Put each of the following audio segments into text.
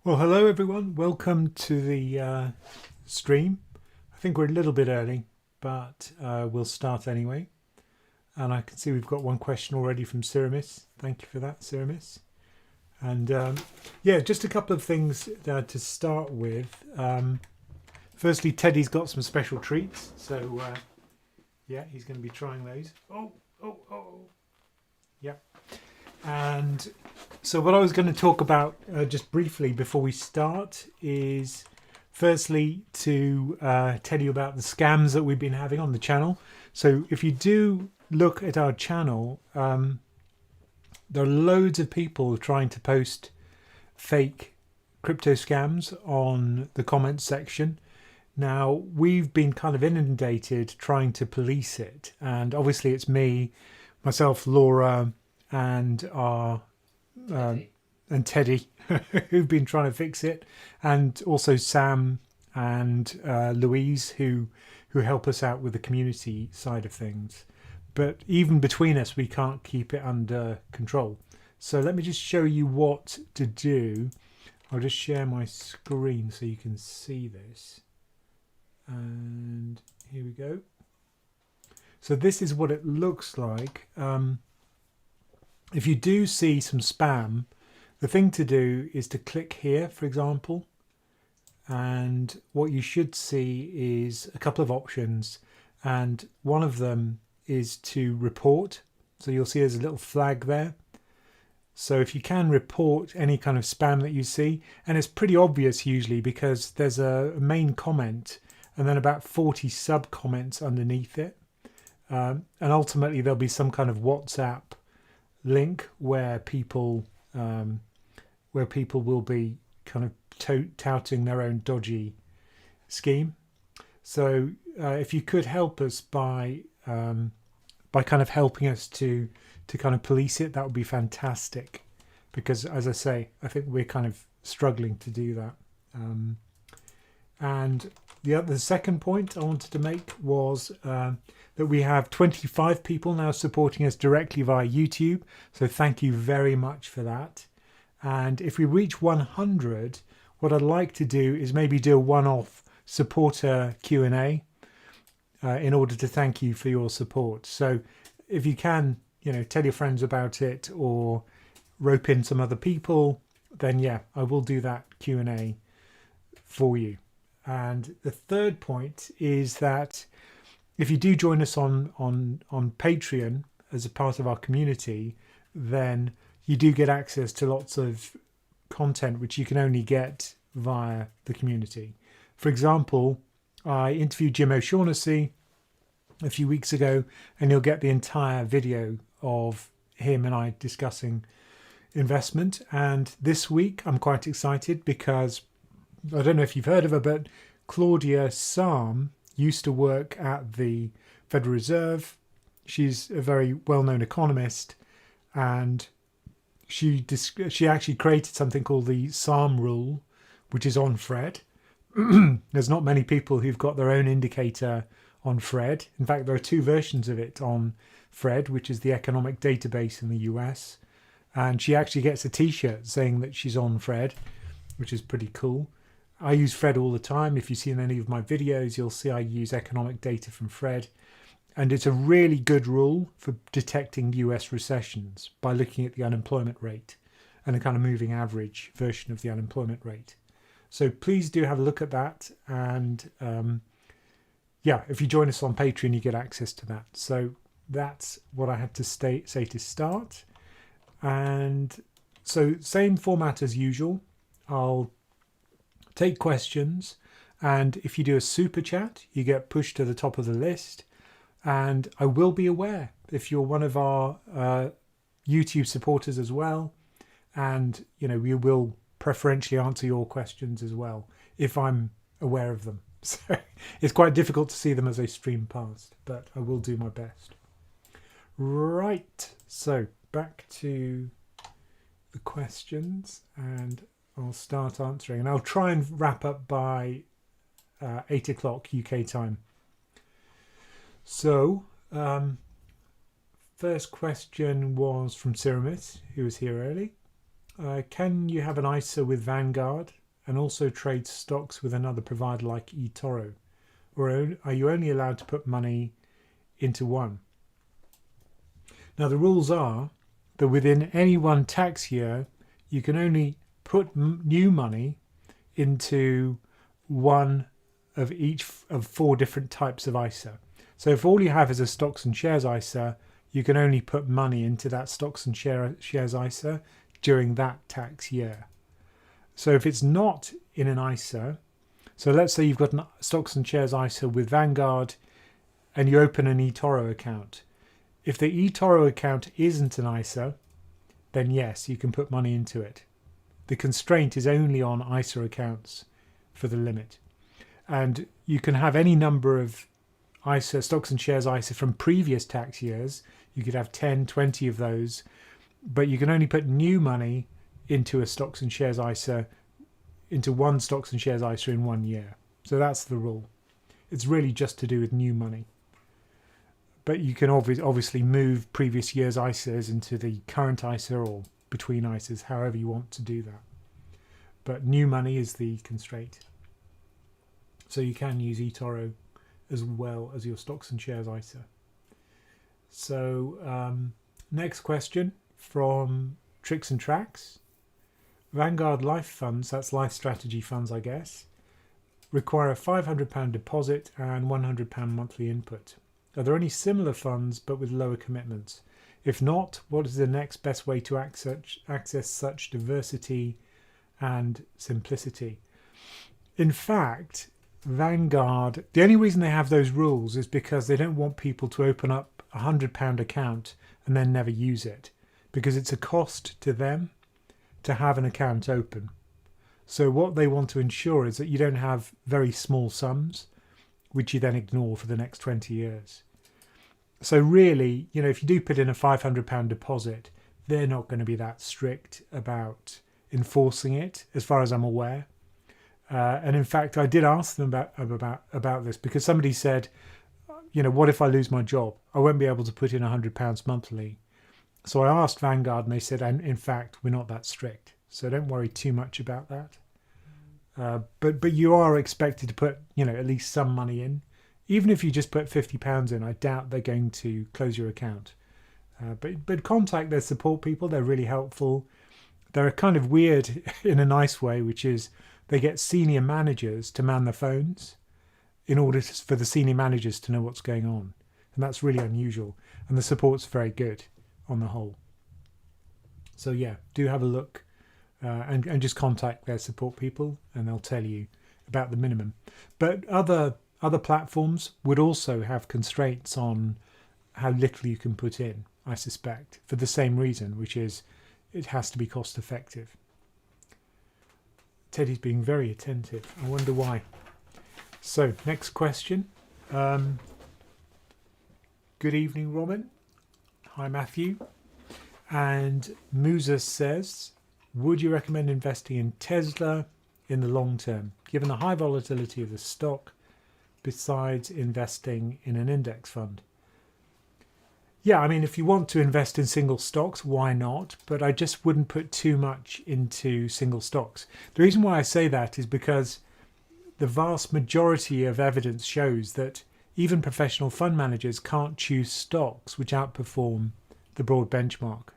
Well, hello everyone. Welcome to the stream. I think we're a little bit early, but we'll start anyway. And I can see we've got one question already from Ceramis. Thank you for that, Ceramis. And yeah, just a couple of things to start with. Firstly, Teddy's got some special treats. So yeah, he's going to be trying those. Oh. Yeah. And so what I was going to talk about just briefly before we start is firstly to tell you about the scams that we've been having on the channel. So if you do look at our channel, there are loads of people trying to post fake crypto scams on the comments section. Now, we've been kind of inundated trying to police it. And obviously it's me, myself, Laura, and our and Teddy who've been trying to fix it, and also Sam and Louise who help us out with the community side of things. But even between us, we can't keep it under control. So let me just show you what to do. I'll just share my screen so you can see this. And here we go. So this is what it looks like. If you do see some spam, the thing to do is to click here, for example, and what you should see is a couple of options, and one of them is to report. So you'll see there's a little flag there. So if you can report any kind of spam that you see, and it's pretty obvious usually because there's a main comment and then about 40 sub comments underneath it, and ultimately there'll be some kind of WhatsApp link where people will be kind of touting their own dodgy scheme. So if you could help us by kind of helping us to kind of police it, that would be fantastic, because as I say, I think we're kind of struggling to do that. And the second point I wanted to make was that we have 25 people now supporting us directly via YouTube. So thank you very much for that. And if we reach 100, what I'd like to do is maybe do a one-off supporter Q&A in order to thank you for your support. So if you can, tell your friends about it or rope in some other people, then yeah, I will do that Q&A for you. And the third point is that if you do join us on Patreon as a part of our community, then you do get access to lots of content which you can only get via the community. For example, I interviewed Jim O'Shaughnessy a few weeks ago, and you'll get the entire video of him and I discussing investment. And this week I'm quite excited because I don't know if you've heard of her, but Claudia Sam used to work at the Federal Reserve. She's a very well-known economist, and she actually created something called the SAM rule, which is on Fred. There's not many people who've got their own indicator on Fred. In fact, there are two versions of it on Fred, which is the economic database in the US. And she actually gets a t-shirt saying that she's on Fred, which is pretty cool. I use Fred all the time. If you've seen any of my videos, you'll see I use economic data from Fred. And it's a really good rule for detecting US recessions by looking at the unemployment rate and a kind of moving average version of the unemployment rate. So please do have a look at that. And yeah, if you join us on Patreon, you get access to that. So that's what I had to say to start. And so same format as usual. I'll take questions, and if you do a super chat, you get pushed to the top of the list. And I will be aware if you're one of our YouTube supporters as well, and we will preferentially answer your questions as well if I'm aware of them. So it's quite difficult to see them as they stream past, but I will do my best. Right, so back to the questions, and I'll start answering, and I'll try and wrap up by 8 o'clock UK time. So first question was from Ceramis, who was here early. Can you have an ISA with Vanguard and also trade stocks with another provider like eToro? Or are you only allowed to put money into one? Now, the rules are that within any one tax year, you can only put new money into one of each of 4 different types of ISA. So if all you have is a stocks and shares ISA, you can only put money into that stocks and shares ISA during that tax year. So if it's not in an ISA, so let's say you've got a stocks and shares ISA with Vanguard and you open an eToro account. If the eToro account isn't an ISA, then yes, you can put money into it. The constraint is only on ISA accounts for the limit. And you can have any number of ISA, stocks and shares ISA from previous tax years. You could have 10, 20 of those, but you can only put new money into a stocks and shares ISA, into one stocks and shares ISA in 1 year. So that's the rule. It's really just to do with new money. But you can obviously move previous year's ISAs into the current ISA or between ISAs, however you want to do that. But new money is the constraint. So you can use eToro as well as your stocks and shares ISA. So next question from Tricks and Tracks. Vanguard life funds, that's life strategy funds I guess, require a £500 deposit and £100 monthly input. Are there any similar funds but with lower commitments? If not, what is the next best way to access such diversity and simplicity? In fact, Vanguard, the only reason they have those rules is because they don't want people to open up a £100 account and then never use it, because it's a cost to them to have an account open. So what they want to ensure is that you don't have very small sums, which you then ignore for the next 20 years. So really, you know, if you do put in a £500 deposit, they're not going to be that strict about enforcing it, as far as I'm aware. And in fact, I did ask them about this, because somebody said, you know, what if I lose my job? I won't be able to put in £100 monthly. So I asked Vanguard and they said, and in fact, we're not that strict. So don't worry too much about that. But you are expected to put, you know, at least some money in. Even if you just put £50 in, I doubt they're going to close your account. But contact their support people. They're really helpful. They're kind of weird in a nice way, which is they get senior managers to man the phones in order for the senior managers to know what's going on. And that's really unusual. And the support's very good on the whole. So yeah, do have a look and just contact their support people and they'll tell you about the minimum. But other platforms would also have constraints on how little you can put in, I suspect, for the same reason, which is it has to be cost effective. Teddy's being very attentive. I wonder why. So, next question. Good evening, Robin. Hi, Matthew. And Musa says, would you recommend investing in Tesla in the long term, given the high volatility of the stock, besides investing in an index fund? Yeah, I mean, if you want to invest in single stocks, why not? But I just wouldn't put too much into single stocks. The reason why I say that is because the vast majority of evidence shows that even professional fund managers can't choose stocks which outperform the broad benchmark.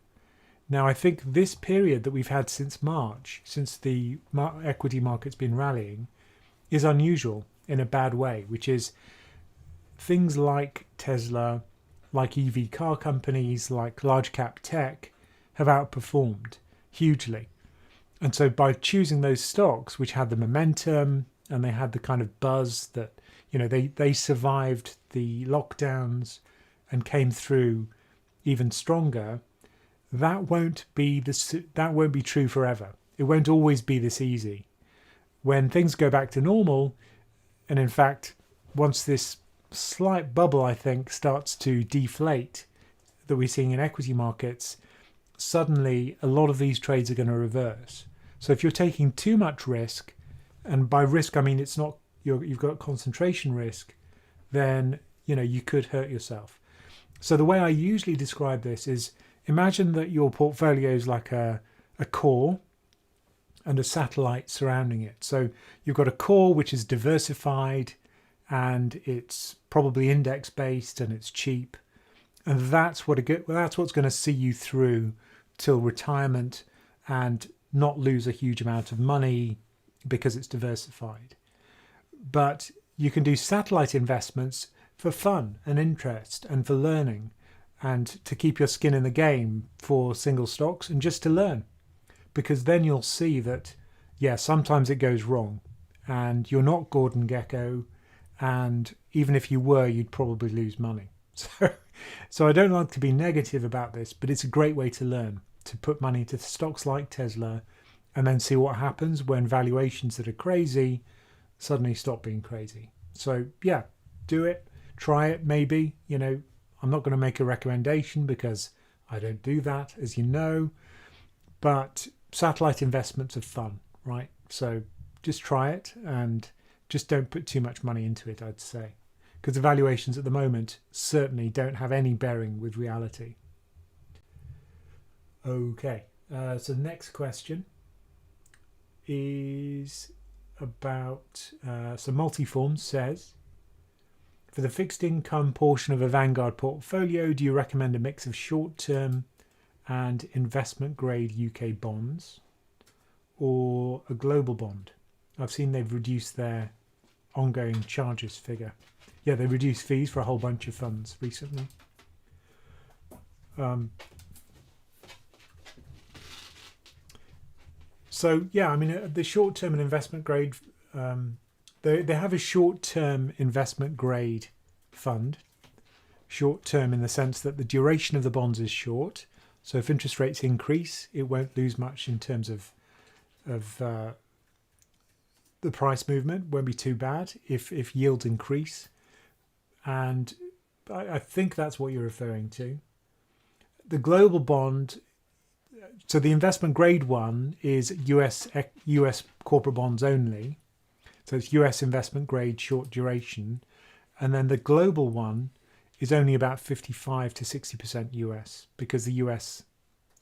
Now, I think this period that we've had since March, since the equity market's been rallying, is unusual in a bad way, which is things like Tesla, like EV car companies, like large cap tech have outperformed hugely. And so by choosing those stocks which had the momentum and they had the kind of buzz that, you know, they survived the lockdowns and came through even stronger, that won't be true forever. It won't always be this easy. When things go back to normal, and in fact, once this slight bubble, I think, starts to deflate that we're seeing in equity markets, suddenly a lot of these trades are going to reverse. So if you're taking too much risk, and by risk I mean it's not you've got concentration risk, then you know you could hurt yourself. So the way I usually describe this is, imagine that your portfolio is like a a core and a satellite surrounding it. So you've got a core which is diversified and it's probably index based and it's cheap, and that's what's going to see you through till retirement and not lose a huge amount of money because it's diversified. But you can do satellite investments for fun and interest and for learning and to keep your skin in the game for single stocks and just to learn, because then you'll see that, yeah, sometimes it goes wrong and you're not Gordon Gekko, and even if you were, you'd probably lose money. So I don't like to be negative about this, but it's a great way to learn, to put money into stocks like Tesla and then see what happens when valuations that are crazy suddenly stop being crazy. So yeah, do it, try it. Maybe, I'm not going to make a recommendation because I don't do that, as you know, but satellite investments are fun, right? So just try it and just don't put too much money into it, I'd say, because the valuations at the moment certainly don't have any bearing with reality. Okay, so the next question is about, so Multiform says, for the fixed income portion of a Vanguard portfolio, do you recommend a mix of short-term and investment grade UK bonds or a global bond? I've seen they've reduced their ongoing charges figure. Yeah, they reduced fees for a whole bunch of funds recently. So yeah, I mean, the short-term and investment grade, they have a short-term investment grade fund. Short-term in the sense that the duration of the bonds is short. So if interest rates increase, it won't lose much in terms of the price movement. Won't be too bad if yields increase. And I think that's what you're referring to. The global bond, so the investment grade one is US corporate bonds only. So it's US investment grade short duration. And then the global one is only about 55 to 60% US, because the US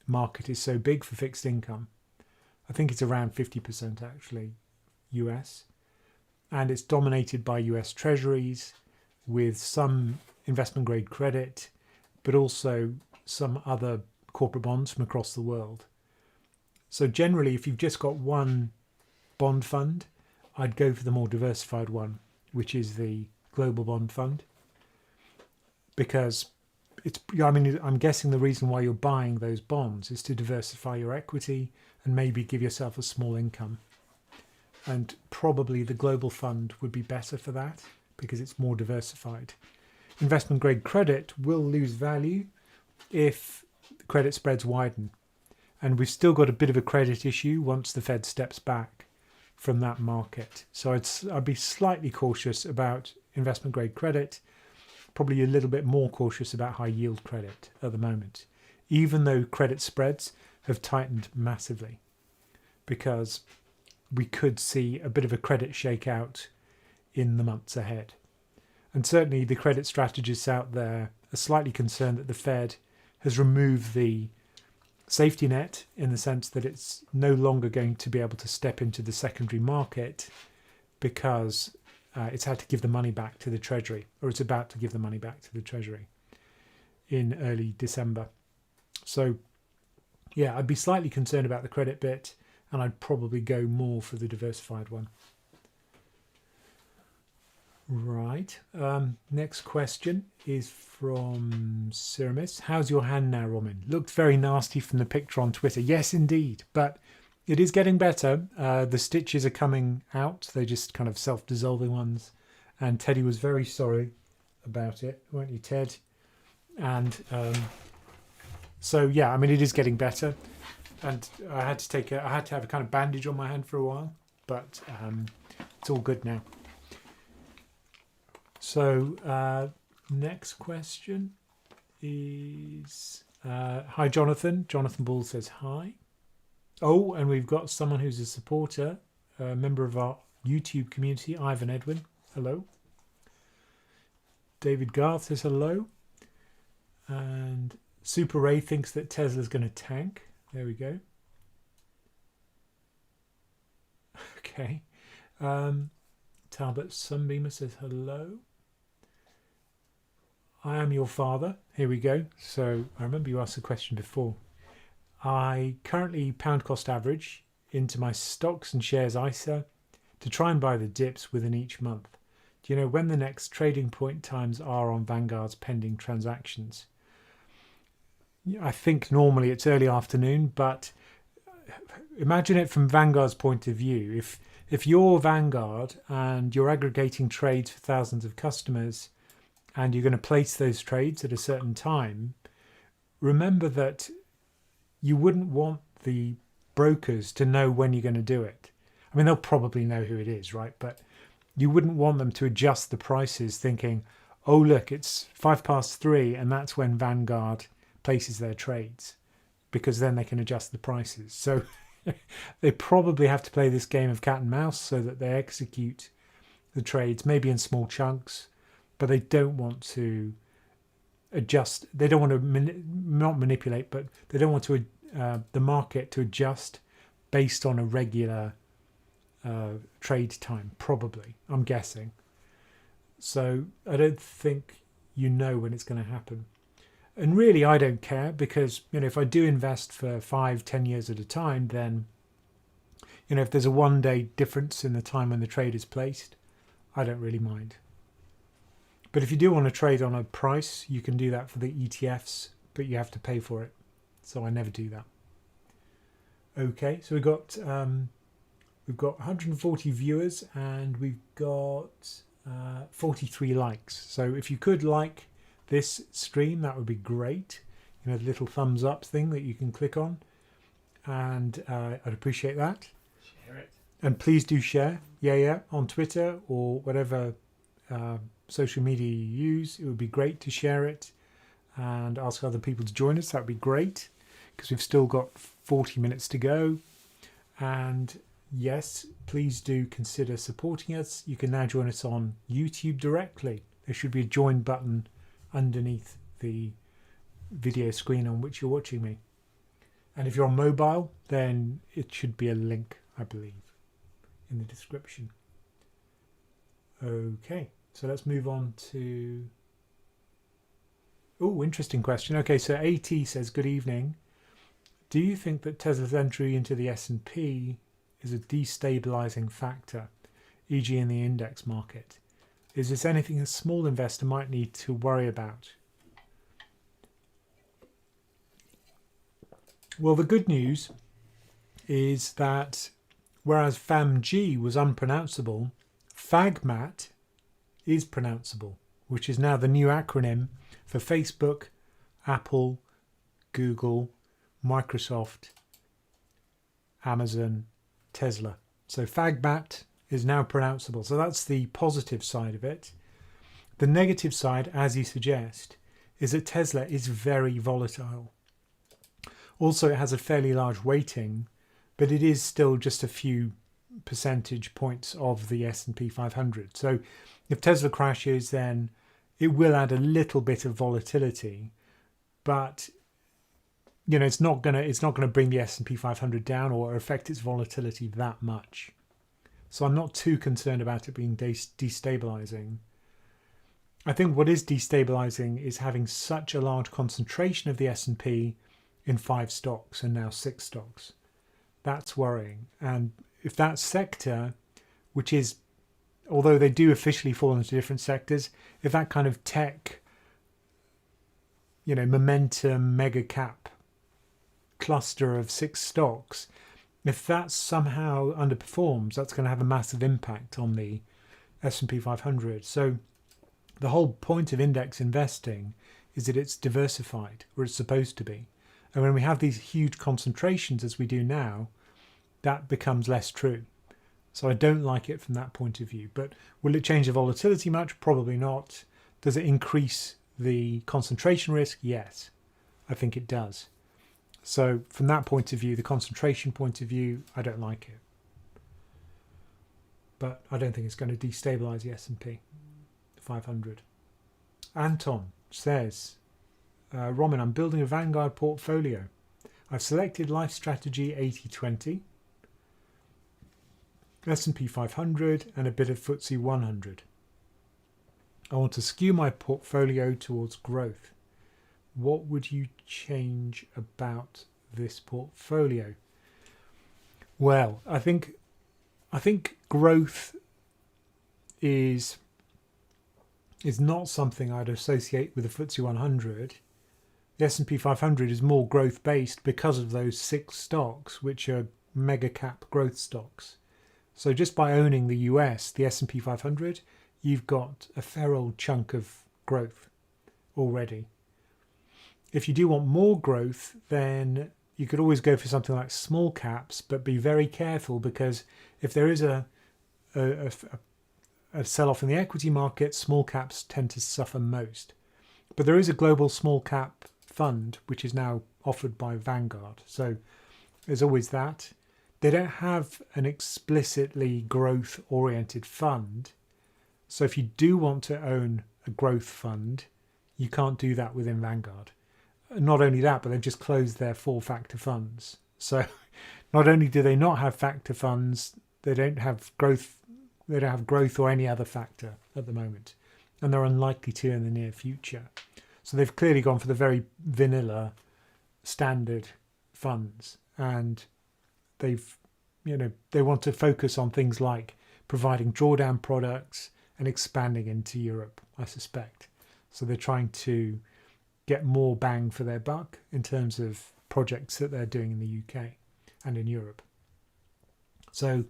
market is so big for fixed income. I think it's around 50% actually US. And it's dominated by US treasuries with some investment grade credit, but also some other corporate bonds from across the world. So generally, if you've just got one bond fund, I'd go for the more diversified one, which is the global bond fund, because I'm guessing the reason why you're buying those bonds is to diversify your equity and maybe give yourself a small income. And probably the global fund would be better for that because it's more diversified. Investment grade credit will lose value if credit spreads widen. And we've still got a bit of a credit issue once the Fed steps back from that market. So I'd be slightly cautious about investment grade credit, probably a little bit more cautious about high yield credit at the moment, even though credit spreads have tightened massively, because we could see a bit of a credit shakeout in the months ahead. And certainly the credit strategists out there are slightly concerned that the Fed has removed the safety net, in the sense that it's no longer going to be able to step into the secondary market because it's had to give the money back to the Treasury, or it's about to give the money back to the Treasury in early December. So yeah, I'd be slightly concerned about the credit bit, and I'd probably go more for the diversified one. Right. Next question is from Ceramis. How's your hand now, Ramin? Looked very nasty from the picture on Twitter. Yes, indeed. But it is getting better. The stitches are coming out. They're just kind of self-dissolving ones. And Teddy was very sorry about it, weren't you, Ted? And so, yeah, I mean, it is getting better. And I had to have a kind of bandage on my hand for a while. But it's all good now. So next question is, hi Jonathan. Jonathan Ball says hi. Oh, and we've got someone who's a supporter, a member of our YouTube community, Ivan Edwin. Hello. David Garth says hello. And Super Ray thinks that Tesla's going to tank. There we go. Okay. Talbot Sunbeamer says hello. I am your father. Here we go. So I remember you asked the question before. I currently pound cost average into my stocks and shares ISA to try and buy the dips within each month. Do you know when the next trading point times are on Vanguard's pending transactions? I think normally it's early afternoon, but imagine it from Vanguard's point of view. If you're Vanguard and you're aggregating trades for thousands of customers and you're going to place those trades at a certain time, remember that you wouldn't want the brokers to know when you're going to do it. I mean, they'll probably know who it is, right? But you wouldn't want them to adjust the prices thinking, oh, look, it's 3:05 and that's when Vanguard places their trades, because then they can adjust the prices. So they probably have to play this game of cat and mouse so that they execute the trades, maybe in small chunks, but they don't want to adjust. They don't want to not manipulate, but they don't want to the market to adjust based on a regular trade time, probably, I'm guessing. So I don't think you know when it's going to happen. And really, I don't care, because, you know, if I do invest for 5-10 years at a time, then, you know, if there's a 1 day difference in the time when the trade is placed, I don't really mind. But if you do want to trade on a price, you can do that for the ETFs, but you have to pay for it. So I never do that. Okay, so we've got 140 viewers and we've got 43 likes. So if you could like this stream, that would be great. You know, the little thumbs up thing that you can click on, and I'd appreciate that. Share it. And please do share, on Twitter or whatever social media you use. It would be great to share it and ask other people to join us. That would be great, because we've still got 40 minutes to go. And yes, please do consider supporting us. You can now join us on YouTube directly. There should be a join button underneath the video screen on which you're watching me. And if you're on mobile, then it should be a link, I believe, in the description. Okay, so let's move on to... Oh, interesting question. Okay, so AT says, good evening. Do you think that Tesla's entry into the S&P is a destabilizing factor, e.g. in the index market? Is this anything a small investor might need to worry about? Well, the good news is that whereas FAMG was unpronounceable, FAGMAT is pronounceable, which is now the new acronym for Facebook, Apple, Google, Microsoft, Amazon, Tesla. So FAGMAT is now pronounceable. So that's the positive side of it. The negative side, as you suggest, is that Tesla is very volatile. Also, it has a fairly large weighting, but it is still just a few percentage points of the S&P 500. So if Tesla crashes, then it will add a little bit of volatility, but you know, it's not gonna bring the S&P 500 down or affect its volatility that much. So I'm not too concerned about it being destabilizing. I think what is destabilizing is having such a large concentration of the S&P in 5 stocks and now 6 stocks. That's worrying. And if that sector, which is, although they do officially fall into different sectors, if that kind of tech, you know, momentum, mega cap cluster of 6 stocks, if that somehow underperforms, that's going to have a massive impact on the S&P 500. So the whole point of index investing is that it's diversified, or it's supposed to be. And when we have these huge concentrations as we do now, that becomes less true. So I don't like it from that point of view. But will it change the volatility much? Probably not. Does it increase the concentration risk? Yes, I think it does. So from that point of view, the concentration point of view, I don't like it. But I don't think it's going to destabilize the S&P 500. Anton says, Ramin, I'm building a Vanguard portfolio. I've selected life strategy 80-20. S&P 500 and a bit of FTSE 100. I want to skew my portfolio towards growth. What would you change about this portfolio? Well, I think growth is not something I'd associate with the FTSE 100. The S&P 500 is more growth based because of those 6 stocks, which are mega cap growth stocks. So just by owning the US, the S&P 500, you've got a fair old chunk of growth already. If you do want more growth, then you could always go for something like small caps, but be very careful, because if there is a sell-off in the equity market, small caps tend to suffer most. But there is a global small cap fund, which is now offered by Vanguard. So there's always that. They don't have an explicitly growth-oriented fund. So if you do want to own a growth fund, you can't do that within Vanguard. Not only that, but they've just closed their 4-factor funds. So not only do they not have factor funds, they don't have growth. They don't have growth or any other factor at the moment, and they're unlikely to in the near future. So they've clearly gone for the very vanilla standard funds, and they want to focus on things like providing drawdown products and expanding into Europe, I suspect. So they're trying to get more bang for their buck in terms of projects that they're doing in the UK and in Europe. So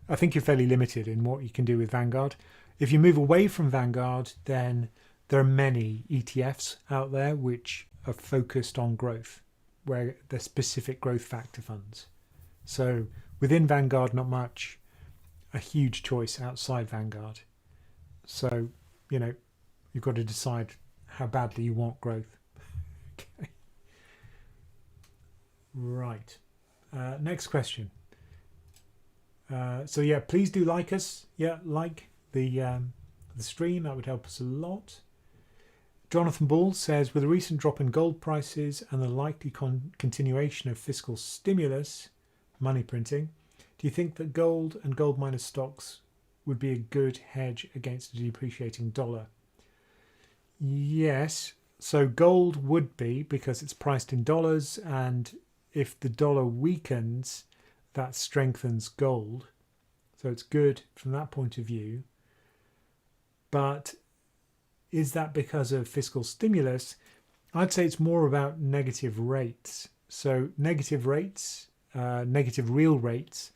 I think you're fairly limited in what you can do with Vanguard. If you move away from Vanguard, then there are many ETFs out there which are focused on growth, where they're specific growth factor funds. So within Vanguard, not much. A huge choice outside Vanguard. So, you've got to decide how badly you want growth. Okay. Right. Next question. So please do like us. Like the stream. That would help us a lot. Jonathan Ball says, with a recent drop in gold prices and the likely continuation of fiscal stimulus, money printing, do you think that gold and gold miners stocks would be a good hedge against a depreciating dollar? Yes. So gold would be, because it's priced in dollars, and if the dollar weakens, that strengthens gold. So it's good from that point of view. But is that because of fiscal stimulus? I'd say it's more about negative rates. So negative rates, negative real rates,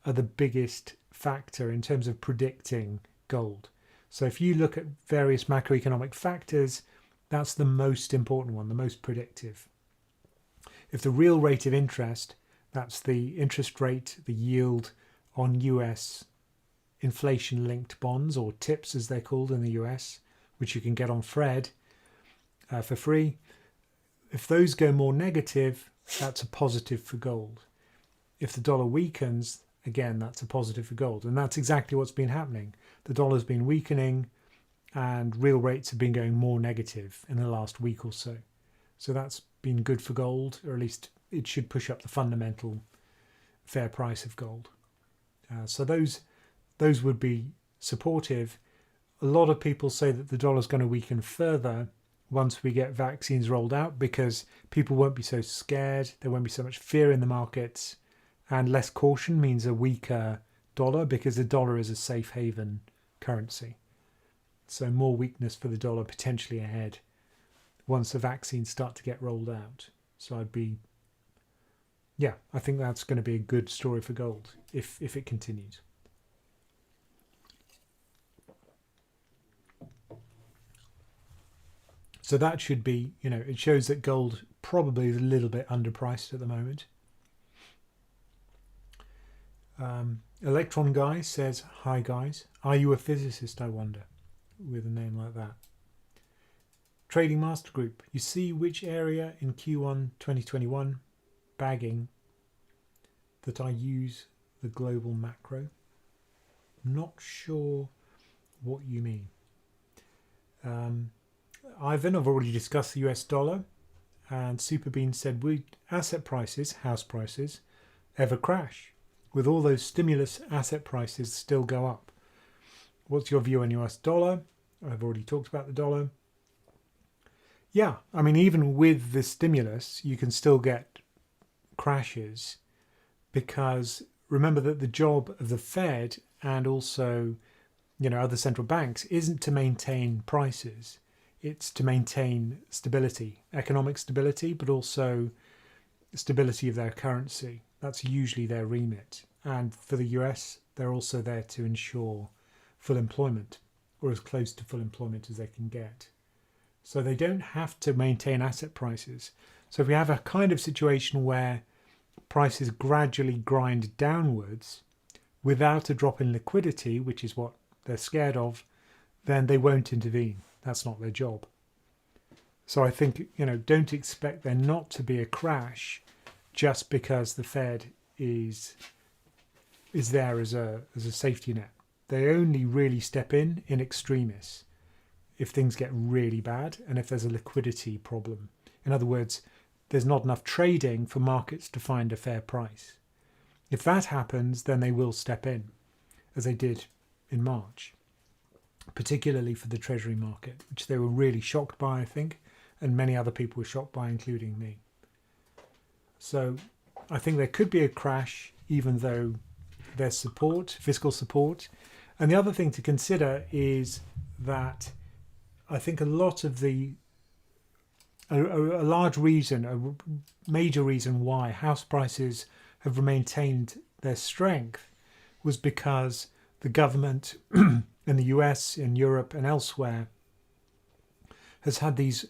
are the biggest factor in terms of predicting gold. So if you look at various macroeconomic factors, that's the most important one, the most predictive. If the real rate of interest, that's the interest rate, the yield on US inflation-linked bonds, or TIPS as they're called in the US, which you can get on Fred for free. If those go more negative, that's a positive for gold. If the dollar weakens, again, that's a positive for gold. And that's exactly what's been happening. The dollar's been weakening and real rates have been going more negative in the last week or so. So that's been good for gold, or at least it should push up the fundamental fair price of gold. So those would be supportive. A lot of people say that the dollar's going to weaken further once we get vaccines rolled out, because people won't be so scared, there won't be so much fear in the markets, and less caution means a weaker dollar, because the dollar is a safe haven currency. So more weakness for the dollar potentially ahead once the vaccines start to get rolled out. So I think that's going to be a good story for gold if it continues. So that should be, it shows that gold probably is a little bit underpriced at the moment. Electron Guy says, hi guys, are you a physicist, I wonder, with a name like that. Trading Master Group, you see which area in Q1 2021 bagging that I use the global macro? Not sure what you mean. Ivan, I've already discussed the US dollar, and Superbean said, would asset prices, house prices, ever crash? with all those stimulus, asset prices still go up. What's your view on US dollar? I've already talked about the dollar. Yeah, I mean, even with the stimulus, you can still get crashes, because remember that the job of the Fed and also, other central banks isn't to maintain prices. It's to maintain stability, economic stability, but also stability of their currency. That's usually their remit. And for the US, they're also there to ensure full employment, or as close to full employment as they can get. So they don't have to maintain asset prices. So if we have a kind of situation where prices gradually grind downwards without a drop in liquidity, which is what they're scared of, then they won't intervene. That's not their job. So I think, don't expect there not to be a crash just because the Fed is there as a safety net. They only really step in extremis if things get really bad and if there's a liquidity problem. In other words, there's not enough trading for markets to find a fair price. If that happens, then they will step in, as they did in March, particularly for the Treasury market, which they were really shocked by, I think, and many other people were shocked by, including me. So I think there could be a crash, even though there's support, fiscal support. And the other thing to consider is that I think a lot of a large reason, a major reason why house prices have maintained their strength was because the government in the US, in Europe and elsewhere has had these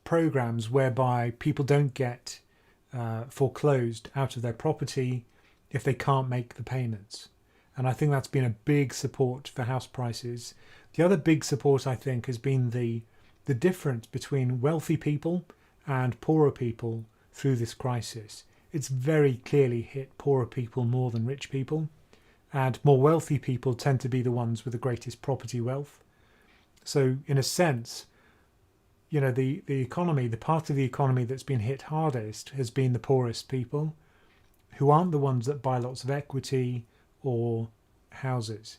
programs whereby people don't get foreclosed out of their property if they can't make the payments. And I think that's been a big support for house prices. The other big support, I think, has been the difference between wealthy people and poorer people through this crisis. It's very clearly hit poorer people more than rich people, and more wealthy people tend to be the ones with the greatest property wealth. So in a sense, the economy, the part of the economy that's been hit hardest has been the poorest people, who aren't the ones that buy lots of equity or houses.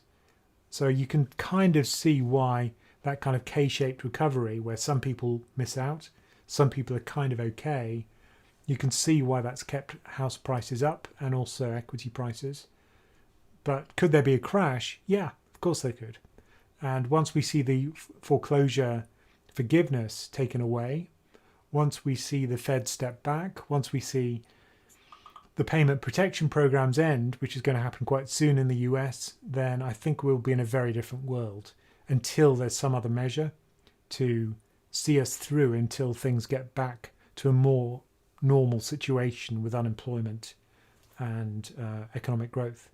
So you can kind of see why that kind of K-shaped recovery, where some people miss out, some people are kind of okay, you can see why that's kept house prices up and also equity prices. But could there be a crash? Yeah, of course there could. And once we see the foreclosure forgiveness taken away, once we see the Fed step back, once we see the payment protection programs end, which is going to happen quite soon in the US, then I think we'll be in a very different world until there's some other measure to see us through until things get back to a more normal situation with unemployment and economic growth.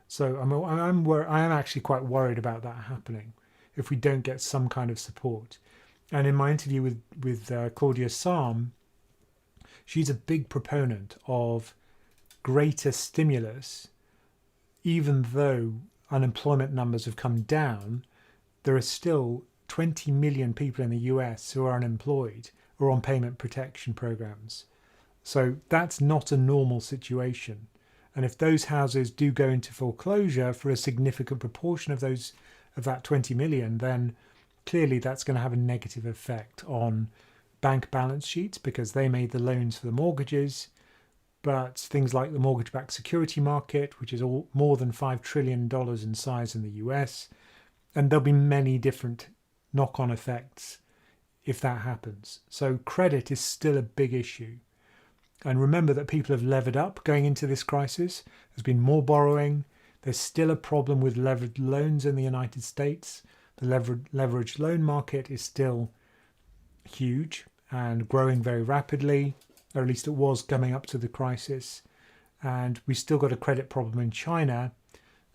So I am actually quite worried about that happening if we don't get some kind of support. And in my interview with Claudia Salm, she's a big proponent of greater stimulus. Even though unemployment numbers have come down, there are still 20 million people in the US who are unemployed or on payment protection programs. So that's not a normal situation. And if those houses do go into foreclosure for a significant proportion of that 20 million, then clearly that's going to have a negative effect on bank balance sheets because they made the loans for the mortgages. But things like the mortgage-backed security market, which is more than $5 trillion in size in the US, and there'll be many different knock-on effects if that happens. So credit is still a big issue. And remember that people have levered up going into this crisis. There's been more borrowing. There's still a problem with leveraged loans in the United States. The leveraged loan market is still huge and growing very rapidly, or at least it was coming up to the crisis. And we've still got a credit problem in China.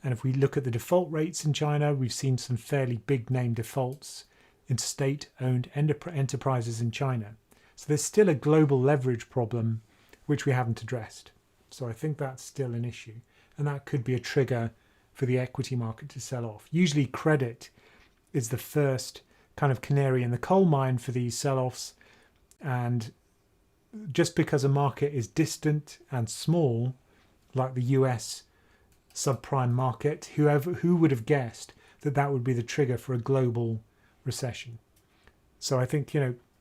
And if we look at the default rates in China, we've seen some fairly big name defaults in state-owned enterprises in China. So there's still a global leverage problem which we haven't addressed. So I think that's still an issue. And that could be a trigger for the equity market to sell off. Usually credit is the first kind of canary in the coal mine for these sell-offs. And just because a market is distant and small, like the US subprime market. Who would have guessed that that would be the trigger for a global recession? So I think,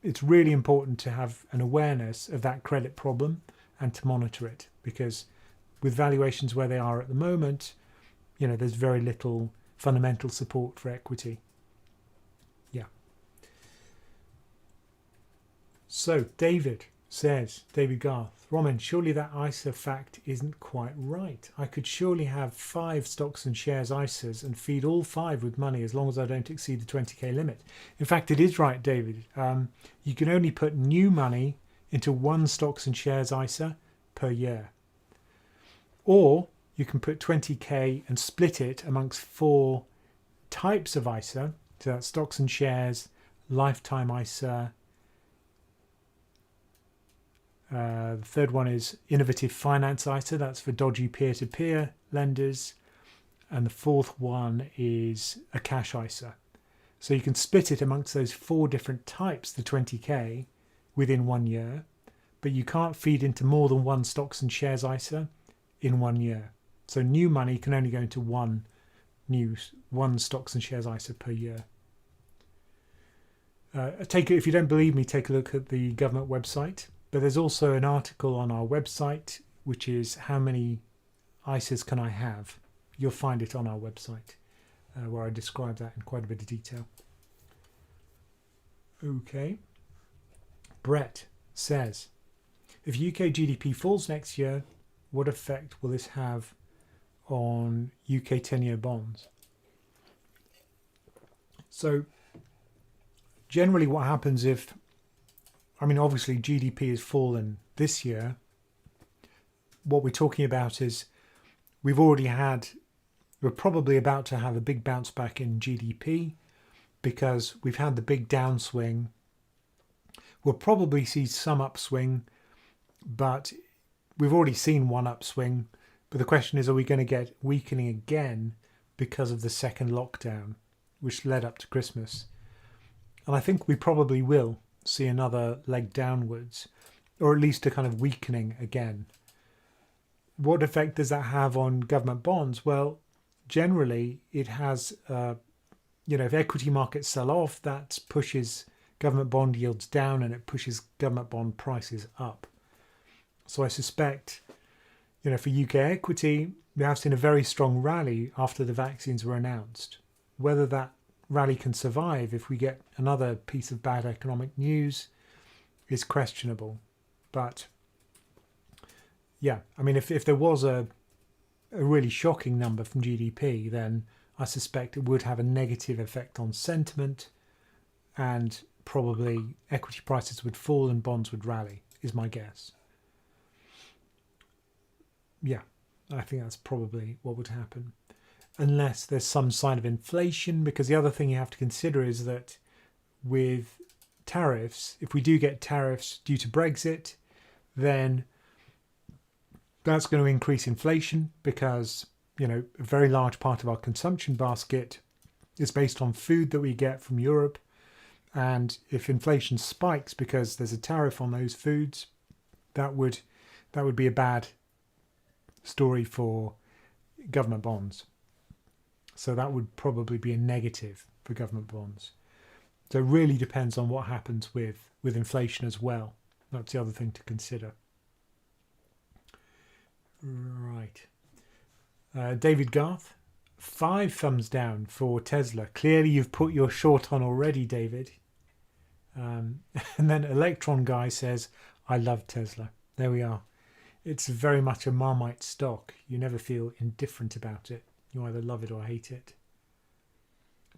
it's really important to have an awareness of that credit problem and to monitor it, because with valuations where they are at the moment, there's very little fundamental support for equity. Yeah. So David Garth, Ramin, surely that ISA fact isn't quite right. I could surely have 5 stocks and shares ISAs and feed all 5 with money as long as I don't exceed the 20k limit. In fact, it is right, David. You can only put new money into 1 stocks and shares ISA per year. Or you can put 20k and split it amongst 4 types of ISA. So that's stocks and shares, lifetime ISA. The third one is innovative finance ISA. That's for dodgy peer-to-peer lenders. And the fourth one is a cash ISA. So you can split it amongst those 4 different types, the 20k, within 1 year. But you can't feed into more than 1 stocks and shares ISA in 1 year. So new money can only go into one stocks and shares ISA per year. If you don't believe me, take a look at the government website. But there's also an article on our website, which is how many ISAs can I have? You'll find it on our website, where I describe that in quite a bit of detail. Okay. Brett says, if UK GDP falls next year, what effect will this have on UK 10-year bonds? So generally what happens obviously GDP has fallen this year. What we're talking about is we're probably about to have a big bounce back in GDP because we've had the big downswing. We'll probably see some upswing, but we've already seen one upswing. But the question is, are we going to get weakening again because of the second lockdown, which led up to Christmas? And I think we probably will see another leg downwards, or at least a kind of weakening again. What effect does that have on government bonds? Well, generally it has, if equity markets sell off, that pushes government bond yields down and it pushes government bond prices up. So I suspect, for UK equity, we have seen a very strong rally after the vaccines were announced. Whether that rally can survive if we get another piece of bad economic news is questionable. But yeah, if there was a really shocking number from GDP, then I suspect it would have a negative effect on sentiment, and probably equity prices would fall and bonds would rally, is my guess. Yeah, I think that's probably what would happen. Unless there's some sign of inflation, because the other thing you have to consider is that with tariffs, if we do get tariffs due to Brexit, then that's going to increase inflation because, a very large part of our consumption basket is based on food that we get from Europe. And if inflation spikes because there's a tariff on those foods, that would be a bad story for government bonds. So that would probably be a negative for government bonds. So it really depends on what happens with inflation as well. That's the other thing to consider. Right. David Garth, 5 thumbs down for Tesla. Clearly you've put your short on already, David. And then Electron Guy says, I love Tesla. There we are. It's very much a Marmite stock. You never feel indifferent about it. You either love it or hate it.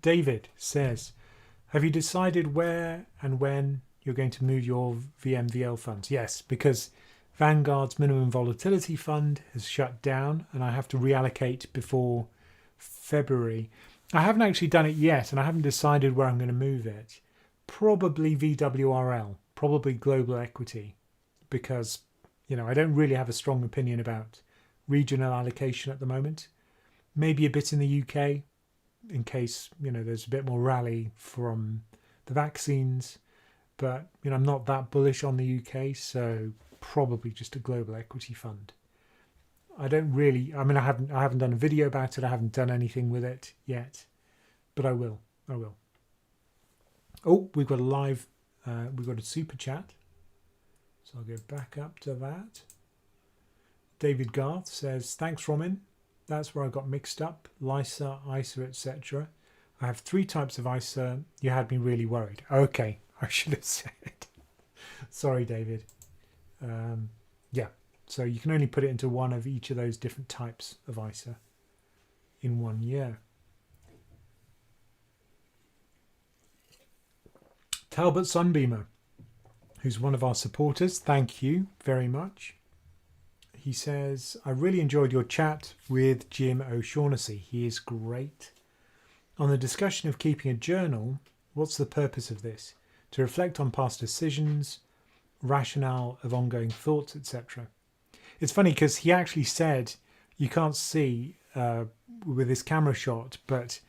David says, have you decided where and when you're going to move your VMVL funds? Yes, because Vanguard's minimum volatility fund has shut down and I have to reallocate before February. I haven't actually done it yet and I haven't decided where I'm going to move it. Probably VWRL, probably global equity, because, I don't really have a strong opinion about regional allocation at the moment. Maybe a bit in the UK in case, there's a bit more rally from the vaccines. But, I'm not that bullish on the UK, so probably just a global equity fund. I don't really. I mean, I haven't done a video about it. I haven't done anything with it yet, but I will. I will. Oh, we've got a live. We've got a super chat. So I'll go back up to that. David Garth says, "Thanks, Ramin. That's where I got mixed up. LISA, ISA, etc. I have 3 types of ISA. You had me really worried." Okay, I should have said. Sorry, David. Yeah, so you can only put it into one of each of those different types of ISA in 1 year. Talbot Sunbeamer, who's one of our supporters, thank you very much. He says, "I really enjoyed your chat with Jim O'Shaughnessy. He is great. On the discussion of keeping a journal, what's the purpose of this? To reflect on past decisions, rationale of ongoing thoughts, etc." It's funny because he actually said, you can't see with his camera shot, but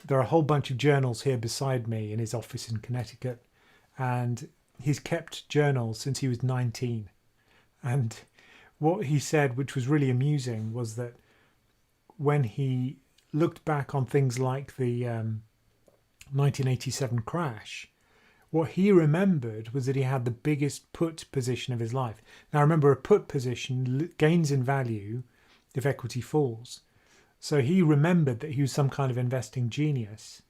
there are a whole bunch of journals here beside me in his office in Connecticut, and he's kept journals since he was 19. And what he said, which was really amusing, was that when he looked back on things like the 1987 crash, what he remembered was that he had the biggest put position of his life. Now, remember, a put position gains in value if equity falls. So he remembered that he was some kind of investing genius.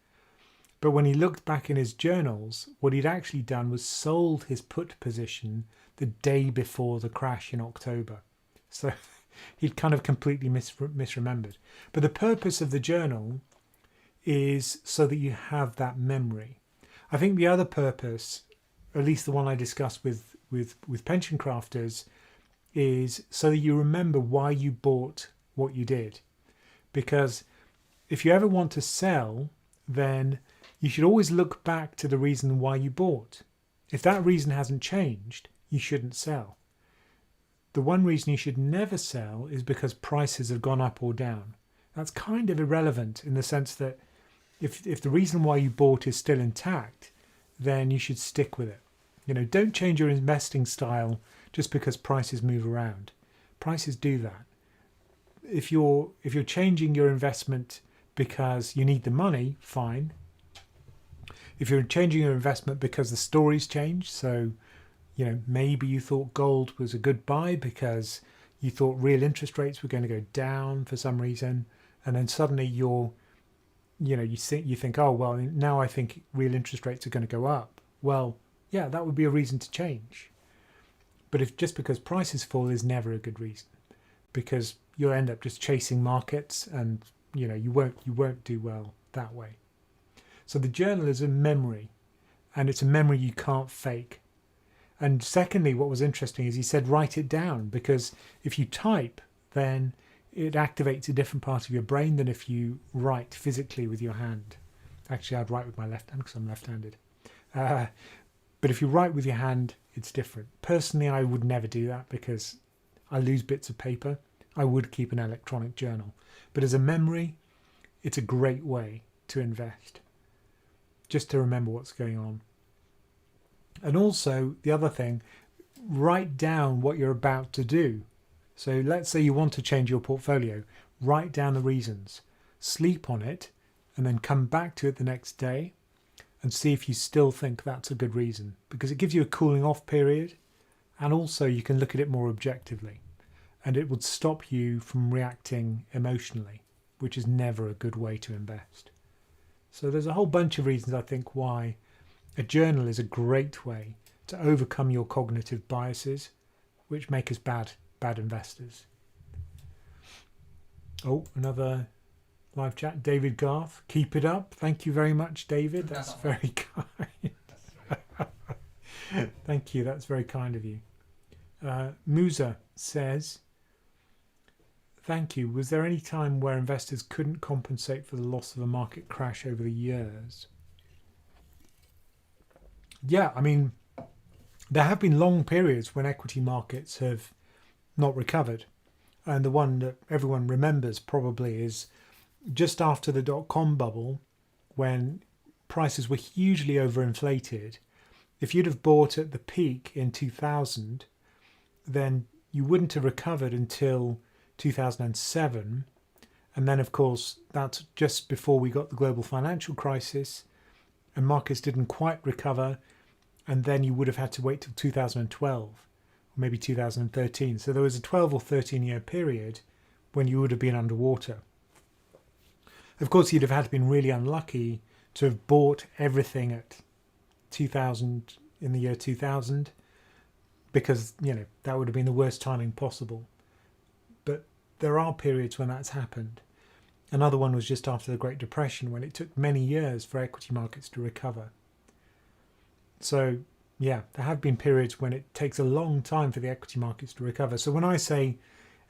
But when he looked back in his journals, what he'd actually done was sold his put position the day before the crash in October. So he'd kind of completely misremembered. But the purpose of the journal is so that you have that memory. I think the other purpose, at least the one I discussed with pension crafters, is so that you remember why you bought what you did. Because if you ever want to sell, then you should always look back to the reason why you bought. If that reason hasn't changed, you shouldn't sell. The one reason you should never sell is because prices have gone up or down. That's kind of irrelevant in the sense that if the reason why you bought is still intact, then you should stick with it. You know, don't change your investing style just because prices move around. Prices do that. If you're changing your investment because you need the money, fine. If you're changing your investment because the story's changed, so you know, maybe you thought gold was a good buy because you thought real interest rates were going to go down for some reason, and then suddenly you think, oh well, now I think real interest rates are going to go up. Well, yeah, that would be a reason to change. But if just because prices fall is never a good reason, because you'll end up just chasing markets, and you know you won't do well that way. So the journal is a memory, and it's a memory you can't fake. And secondly, what was interesting is he said write it down, because if you type, then it activates a different part of your brain than if you write physically with your hand. Actually, I'd write with my left hand because I'm left-handed. But if you write with your hand, it's different. Personally, I would never do that because I lose bits of paper. I would keep an electronic journal. But as a memory, it's a great way to invest, just to remember what's going on. And also, the other thing, write down what you're about to do. So let's say you want to change your portfolio. Write down the reasons. Sleep on it, and then come back to it the next day and see if you still think that's a good reason. Because it gives you a cooling off period, and also you can look at it more objectively. And it would stop you from reacting emotionally, which is never a good way to invest. So there's a whole bunch of reasons, I think, why a journal is a great way to overcome your cognitive biases, which make us bad investors. Oh, another live chat. David Garth, keep it up. Thank you very much, David. That's very kind. Thank you. That's very kind of you. Musa says, thank you. Was there any time where investors couldn't compensate for the loss of a market crash over the years? Yeah, I mean, there have been long periods when equity markets have not recovered. And the one that everyone remembers probably is just after the dot-com bubble, when prices were hugely overinflated. If you'd have bought at the peak in 2000, then you wouldn't have recovered until 2007. And then, of course, that's just before we got the global financial crisis and markets didn't quite recover. And then you would have had to wait till 2012 or maybe 2013. So there was a 12 or 13 year period when you would have been underwater. Of course, you'd have had to been really unlucky to have bought everything at 2000 in the year 2000, because, you know, that would have been the worst timing possible. But there are periods when that's happened. Another one was just after the Great Depression, when it took many years for equity markets to recover. So, yeah, there have been periods when it takes a long time for the equity markets to recover. So when I say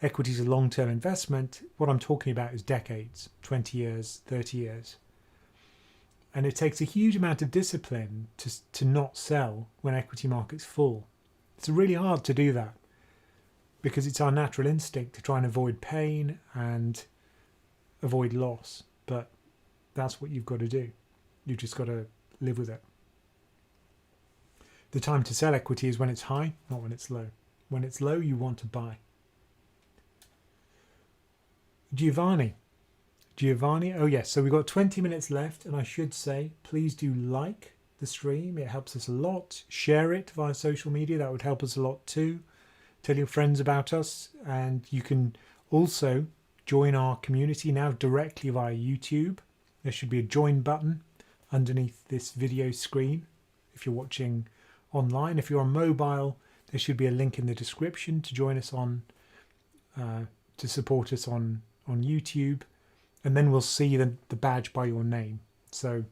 equity is a long-term investment, what I'm talking about is decades, 20 years, 30 years. And it takes a huge amount of discipline to not sell when equity markets fall. It's really hard to do that because it's our natural instinct to try and avoid pain and avoid loss. But that's what you've got to do. You've just got to live with it. The time to sell equity is when it's high, not when it's low. When it's low, you want to buy. Giovanni, oh yes, so we've got 20 minutes left, and I should say, please do like the stream. It helps us a lot. Share it via social media. That would help us a lot too. Tell your friends about us, and you can also join our community now directly via YouTube. There should be a join button underneath this video screen if you're watching online. If you're on mobile, there should be a link in the description to join us on, to support us on YouTube, and then we'll see the badge by your name. So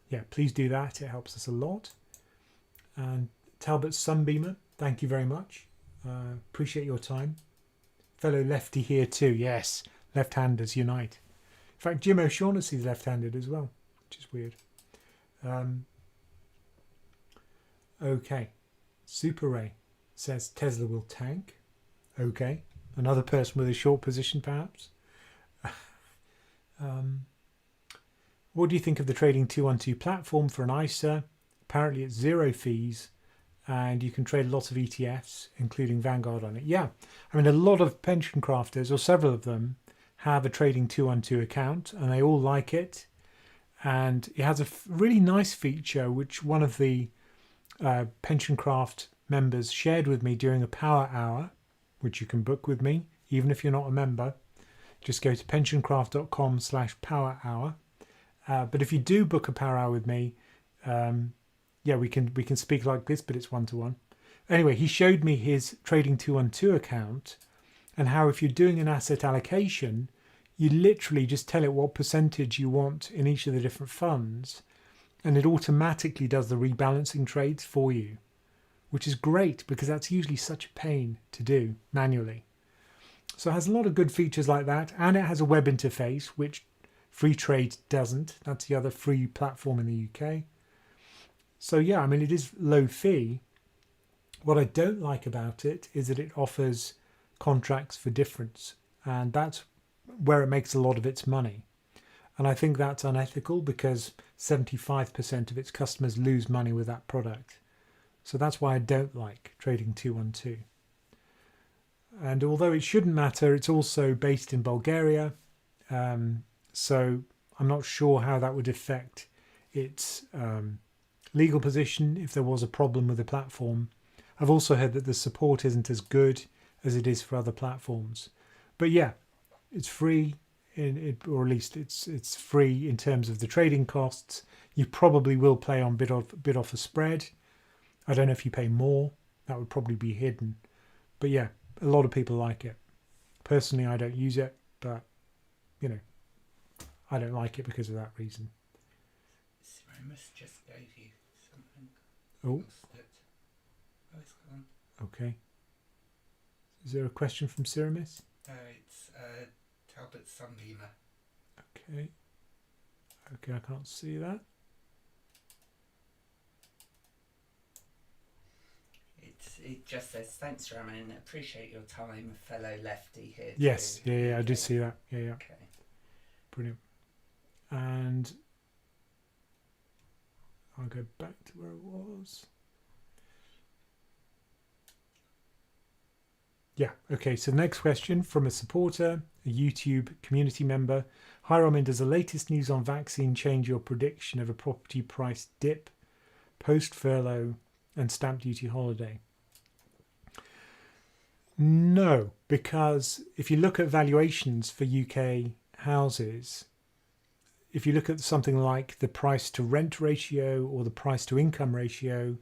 yeah, please do that. It helps us a lot. And Talbot Sunbeamer, thank you very much. Appreciate your time. Fellow lefty here too. Yes, left-handers unite. In fact, Jim O'Shaughnessy is left-handed as well, which is weird. Okay, Super Ray says Tesla will tank. Okay, another person with a short position perhaps. What do you think of the Trading 212 platform for an ISA? Apparently it's 0 fees and you can trade lots of ETFs, including Vanguard on it. Yeah, I mean, a lot of pension crafters, or several of them, have a Trading 212 account and they all like it. And it has a really nice feature, which one of the Pension Craft members shared with me during a power hour, which you can book with me, even if you're not a member. Just go to pensioncraft.com/power hour. But if you do book a power hour with me, yeah, we can speak like this, but it's one-to-one. Anyway, he showed me his Trading 212 account and how if you're doing an asset allocation, you literally just tell it what percentage you want in each of the different funds, and it automatically does the rebalancing trades for you, which is great because that's usually such a pain to do manually. So it has a lot of good features like that, and it has a web interface, which Free Trade doesn't. That's the other free platform in the UK. So yeah, I mean, it is low fee. What I don't like about it is that it offers contracts for difference, and that's where it makes a lot of its money. And I think that's unethical because 75% of its customers lose money with that product. So that's why I don't like Trading 212. And although it shouldn't matter, it's also based in Bulgaria. So I'm not sure how that would affect its legal position if there was a problem with the platform. I've also heard that the support isn't as good as it is for other platforms. But yeah, it's free, or at least it's free in terms of the trading costs. You probably will play on bid off a spread. I don't know if you pay more. That would probably be hidden. But yeah, a lot of people like it. Personally, I don't use it, but you know, I don't like it because of that reason. Ceramus just gave you something. Oh. Oh, it's gone. Okay. Is there a question from Ceramus? It's Talbot Sunbeamer. Okay. Okay, I can't see that. It just says, thanks Ramin, appreciate your time, fellow lefty here. Yes, too. yeah, I did see that. Yeah. Okay. Brilliant. And I'll go back to where it was. Yeah. Okay. So the next question from a supporter, a YouTube community member. Hi Ramin, does the latest news on vaccine change your prediction of a property price dip post furlough and stamp duty holiday? No, because if you look at valuations for UK houses, if you look at something like the price to rent ratio or the price to income ratio,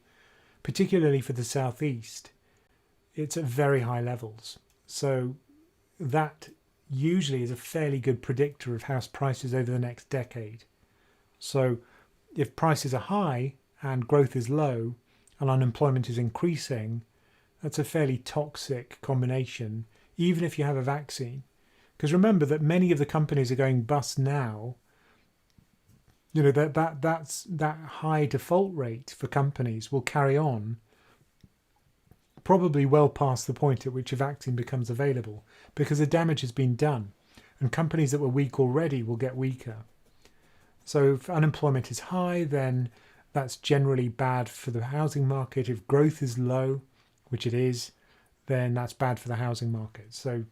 particularly for the southeast, it's at very high levels. So that usually is a fairly good predictor of house prices over the next decade. So if prices are high and growth is low and unemployment is increasing, that's a fairly toxic combination, even if you have a vaccine. Because remember that many of the companies are going bust now. You know, that high default rate for companies will carry on probably well past the point at which a vaccine becomes available, because the damage has been done and companies that were weak already will get weaker. So if unemployment is high, then that's generally bad for the housing market. If growth is low, which it is, then that's bad for the housing market. So,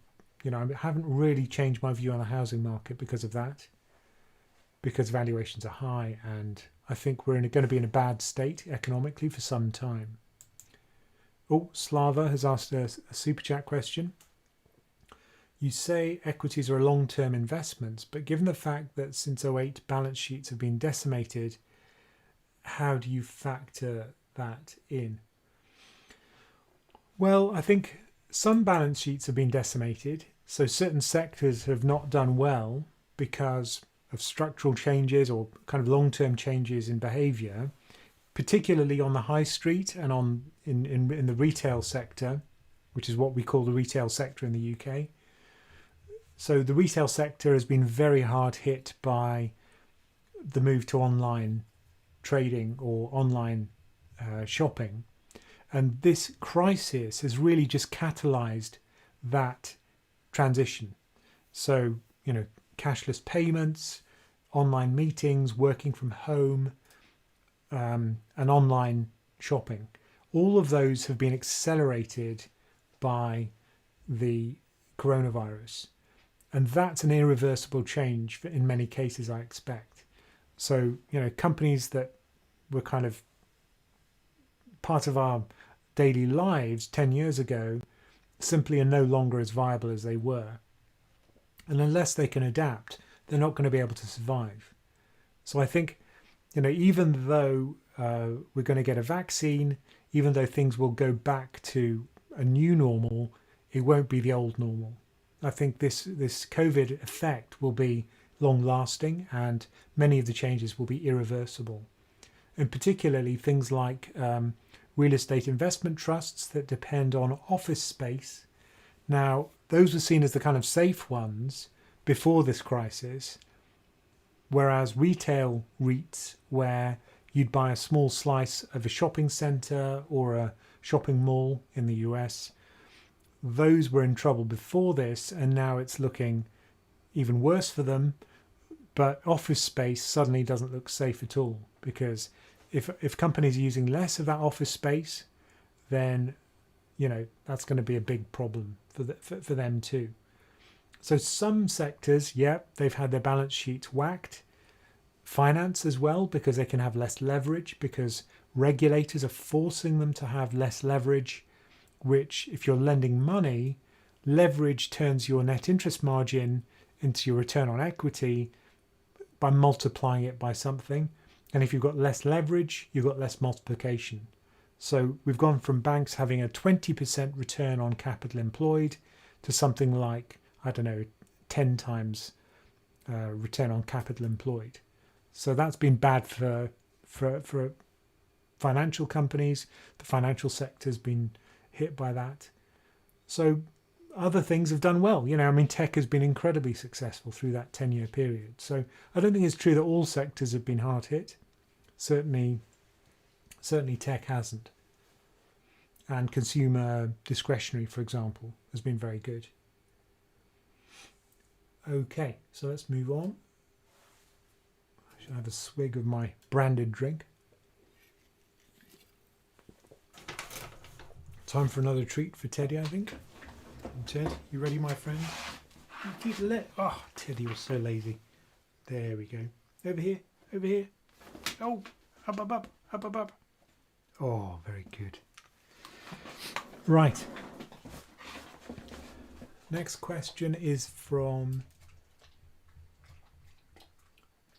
you know, I haven't really changed my view on the housing market because of that, because valuations are high, and I think we're going to be in a bad state economically for some time. Oh, Slava has asked a super chat question. You say equities are long-term investments, but given the fact that since '08 balance sheets have been decimated, how do you factor that in? Well, I think some balance sheets have been decimated, so certain sectors have not done well because of structural changes or kind of long-term changes in behaviour, particularly on the high street and in the retail sector, which is what we call the retail sector in the UK. So the retail sector has been very hard hit by the move to online trading or online shopping. And this crisis has really just catalyzed that transition. So, you know, cashless payments, online meetings, working from home, and online shopping. All of those have been accelerated by the coronavirus. And that's an irreversible change in many cases, I expect. So, you know, companies that were kind of part of our daily lives 10 years ago simply are no longer as viable as they were. And unless they can adapt, they're not going to be able to survive. So I think, you know, even though we're going to get a vaccine, even though things will go back to a new normal, it won't be the old normal. I think this COVID effect will be long lasting, and many of the changes will be irreversible. And particularly things like real estate investment trusts that depend on office space. Now, those were seen as the kind of safe ones before this crisis, whereas retail REITs, where you'd buy a small slice of a shopping centre or a shopping mall in the US, those were in trouble before this, and now it's looking even worse for them. But office space suddenly doesn't look safe at all, because if companies are using less of that office space, then, you know, that's going to be a big problem for them too. So some sectors, yeah, they've had their balance sheets whacked. Finance as well, because they can have less leverage, because regulators are forcing them to have less leverage, which, if you're lending money, leverage turns your net interest margin into your return on equity by multiplying it by something. And if you've got less leverage, you've got less multiplication. So we've gone from banks having a 20% return on capital employed to something like, I don't know, 10 times return on capital employed. So that's been bad for financial companies. The financial sector's been hit by that. So other things have done well. You know, I mean, tech has been incredibly successful through that 10-year period. So I don't think it's true that all sectors have been hard hit. Certainly tech hasn't. And consumer discretionary, for example, has been very good. Okay, so let's move on. I should have a swig of my branded drink. Time for another treat for Teddy, I think. Ted, you ready, my friend? You keep lit. Oh, Ted, you were so lazy. There we go. Over here, over here. Oh, up, up, up, up, up, up. Oh, very good. Right. Next question is from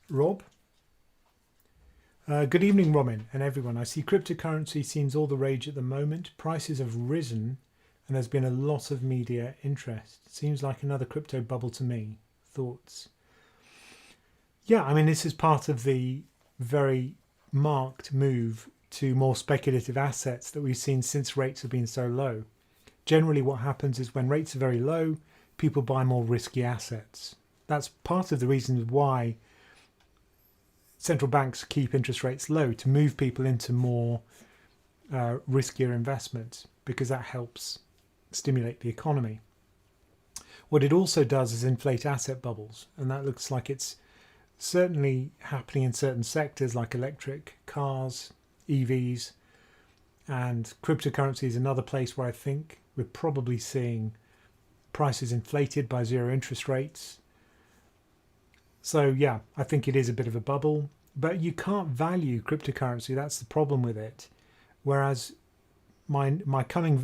Rob. Good evening, Ramin and everyone. I see cryptocurrency seems all the rage at the moment. Prices have risen and there's been a lot of media interest. Seems like another crypto bubble to me. Thoughts? Yeah, I mean, this is part of the very marked move to more speculative assets that we've seen since rates have been so low. Generally, what happens is when rates are very low, people buy more risky assets. That's part of the reason why central banks keep interest rates low, to move people into more riskier investments, because that helps stimulate the economy. What it also does is inflate asset bubbles, and that looks like it's certainly happening in certain sectors like electric cars, EVs, and cryptocurrency is another place where I think we're probably seeing prices inflated by zero interest rates. So yeah, I think it is a bit of a bubble, but you can't value cryptocurrency. That's the problem with it. Whereas my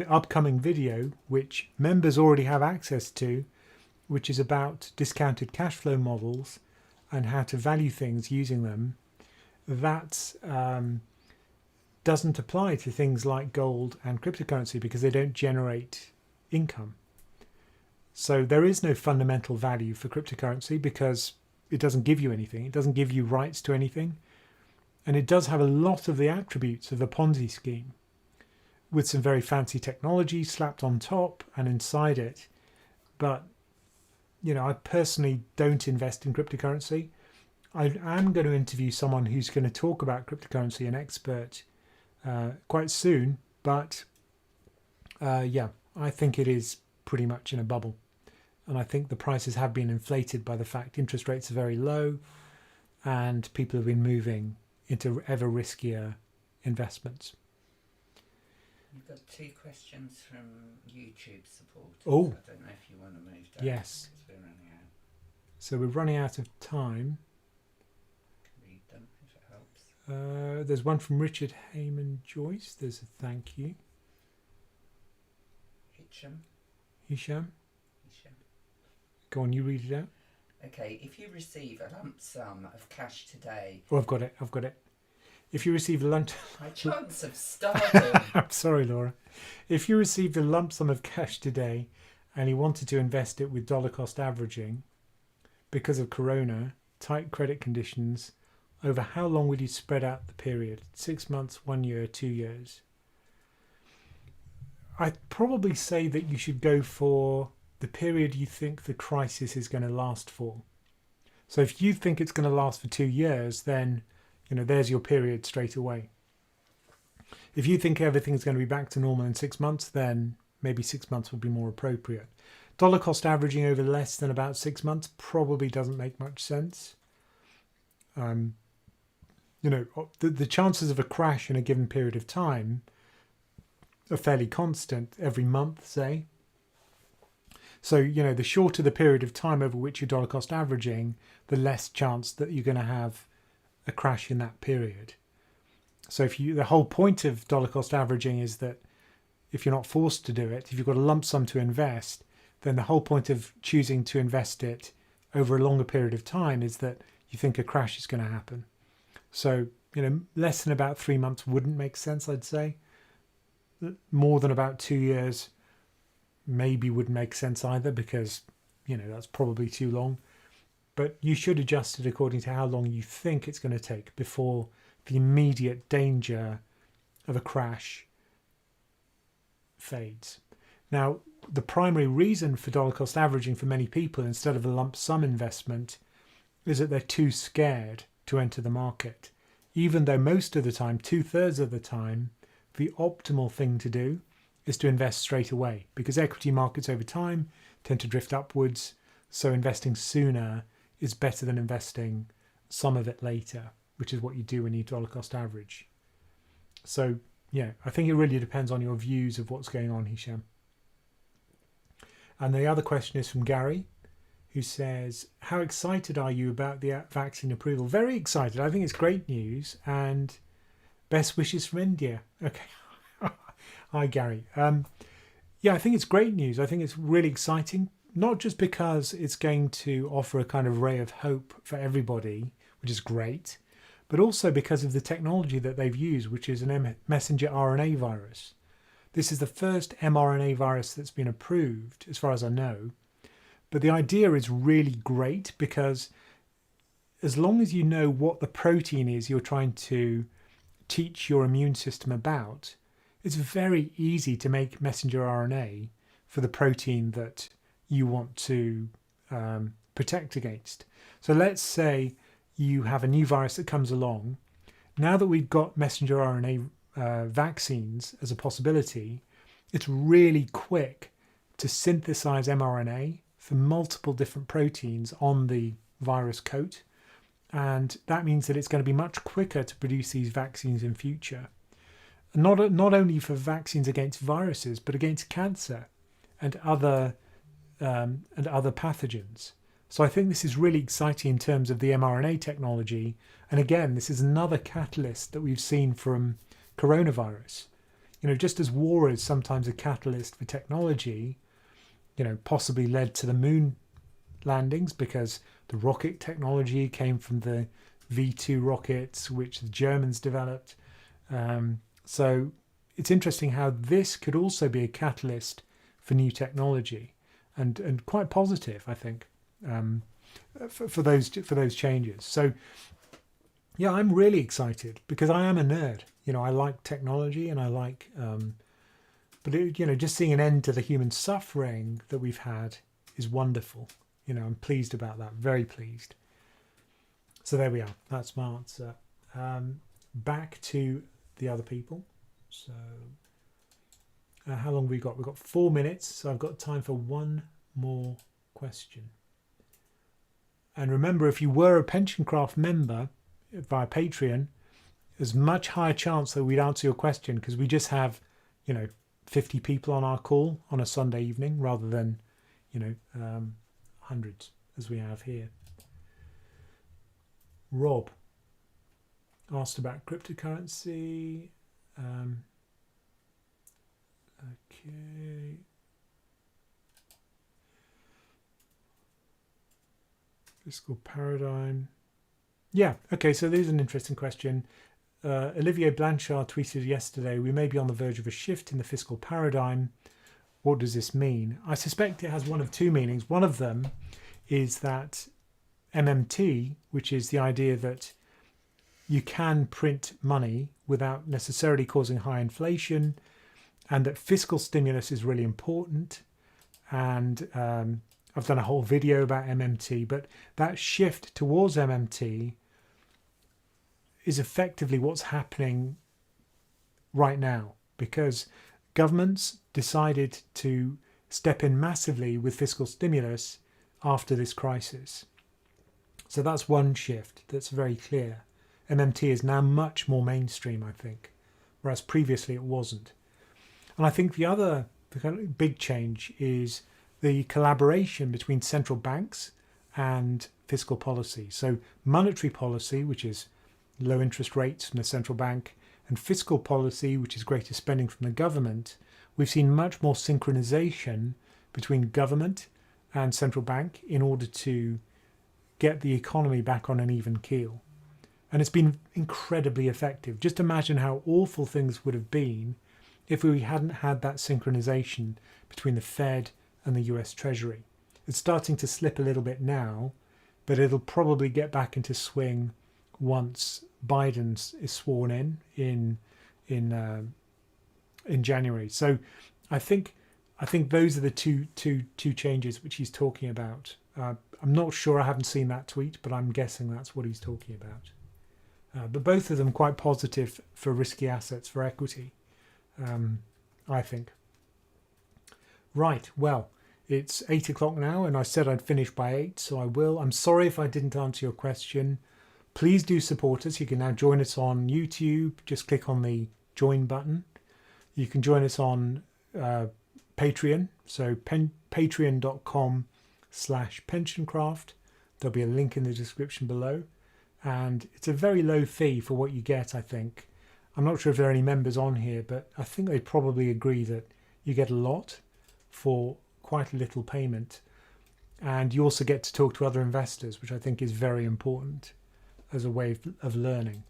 upcoming video, which members already have access to, which is about discounted cash flow models and how to value things using them, that doesn't apply to things like gold and cryptocurrency because they don't generate income. So there is no fundamental value for cryptocurrency because it doesn't give you anything. It doesn't give you rights to anything. And it does have a lot of the attributes of a Ponzi scheme with some very fancy technology slapped on top and inside it. But, you know, I personally don't invest in cryptocurrency. I am going to interview someone who's going to talk about cryptocurrency, an expert, quite soon. But, yeah, I think it is pretty much in a bubble. And I think the prices have been inflated by the fact interest rates are very low and people have been moving into ever riskier investments. We've got 2 questions from YouTube supporters. Oh. I don't know if you want to move that. Yes. Because we're running out. So we're running out of time. I can read them if it helps. There's one from Richard Heyman Joyce. There's a thank you. Hisham. Go on, you read it out. Okay, if you receive a lump sum of cash today... Oh, I've got it. If you receive a lump... My chance of stardom! I'm sorry, Laura. If you received a lump sum of cash today and you wanted to invest it with dollar cost averaging, because of Corona, tight credit conditions, over how long would you spread out the period? 6 months, 1 year, 2 years? I'd probably say that you should go for the period you think the crisis is going to last for. So if you think it's going to last for 2 years, then, you know, there's your period straight away. If you think everything's going to be back to normal in 6 months, then maybe 6 months would be more appropriate. Dollar cost averaging over less than about 6 months probably doesn't make much sense. You know, the chances of a crash in a given period of time are fairly constant every month, say. So, you know, the shorter the period of time over which you're dollar cost averaging, the less chance that you're going to have a crash in that period. So the whole point of dollar cost averaging is that if you're not forced to do it, if you've got a lump sum to invest, then the whole point of choosing to invest it over a longer period of time is that you think a crash is going to happen. So, you know, less than about 3 months wouldn't make sense, I'd say. More than about 2 years maybe wouldn't make sense either because, you know, that's probably too long. But you should adjust it according to how long you think it's going to take before the immediate danger of a crash fades. Now, the primary reason for dollar cost averaging for many people instead of a lump sum investment is that they're too scared to enter the market. Even though most of the time, 2/3 of the time, the optimal thing to do is to invest straight away because equity markets over time tend to drift upwards. So investing sooner is better than investing some of it later, which is what you do when you dollar cost average. So, yeah, I think it really depends on your views of what's going on, Hisham. And the other question is from Gary, who says, how excited are you about the vaccine approval? Very excited. I think it's great news, and best wishes from India. Okay. Hi, Gary. Yeah, I think it's great news. I think it's really exciting, not just because it's going to offer a kind of ray of hope for everybody, which is great, but also because of the technology that they've used, which is an messenger RNA virus. This is the first mRNA virus that's been approved, as far as I know. But the idea is really great because as long as you know what the protein is you're trying to teach your immune system about, it's very easy to make messenger RNA for the protein that you want to protect against. So let's say you have a new virus that comes along. Now that we've got messenger RNA vaccines as a possibility, it's really quick to synthesize mRNA for multiple different proteins on the virus coat. And that means that it's going to be much quicker to produce these vaccines in future. Not only for vaccines against viruses, but against cancer and other pathogens. So I think this is really exciting in terms of the mRNA technology. And again, this is another catalyst that we've seen from coronavirus. Just as war is sometimes a catalyst for technology, possibly led to the moon landings because the rocket technology came from the V2 rockets, which the Germans developed. So it's interesting how this could also be a catalyst for new technology, and quite positive, I think, for those changes. So yeah, I'm really excited because I am a nerd. I like technology, and I like, but just seeing an end to the human suffering that we've had is wonderful. I'm pleased about that, very pleased. So there we are. That's my answer. Back to the other people. So how long have we got? We've got 4 minutes, so I've got time for one more question. And remember, if you were a PensionCraft member via Patreon, there's much higher chance that we'd answer your question because we just have, 50 people on our call on a Sunday evening rather than, hundreds as we have here. Rob asked about cryptocurrency. Okay. Fiscal paradigm. Yeah, okay, so there's an interesting question. Olivier Blanchard tweeted yesterday, we may be on the verge of a shift in the fiscal paradigm. What does this mean? I suspect it has one of two meanings. One of them is that MMT, which is the idea that you can print money without necessarily causing high inflation, and that fiscal stimulus is really important. And I've done a whole video about MMT, but that shift towards MMT is effectively what's happening right now because governments decided to step in massively with fiscal stimulus after this crisis. So that's one shift that's very clear. MMT is now much more mainstream, I think, whereas previously it wasn't. And I think the other kind of big change is the collaboration between central banks and fiscal policy. So monetary policy, which is low interest rates from the central bank, and fiscal policy, which is greater spending from the government, we've seen much more synchronization between government and central bank in order to get the economy back on an even keel. And it's been incredibly effective. Just imagine how awful things would have been if we hadn't had that synchronization between the Fed and the US Treasury. It's starting to slip a little bit now, but it'll probably get back into swing once Biden is sworn in January. So I think those are the two changes which he's talking about. I'm not sure, I haven't seen that tweet, but I'm guessing that's what he's talking about. But both of them quite positive for risky assets, for equity, I think. Right, well, it's 8 o'clock now, and I said I'd finish by 8, so I will. I'm sorry if I didn't answer your question. Please do support us. You can now join us on YouTube. Just click on the join button. You can join us on Patreon. So patreon.com/pensioncraft. There'll be a link in the description below. And it's a very low fee for what you get, I think. I'm not sure if there are any members on here, but I think they probably agree that you get a lot for quite a little payment. And you also get to talk to other investors, which I think is very important as a way of learning.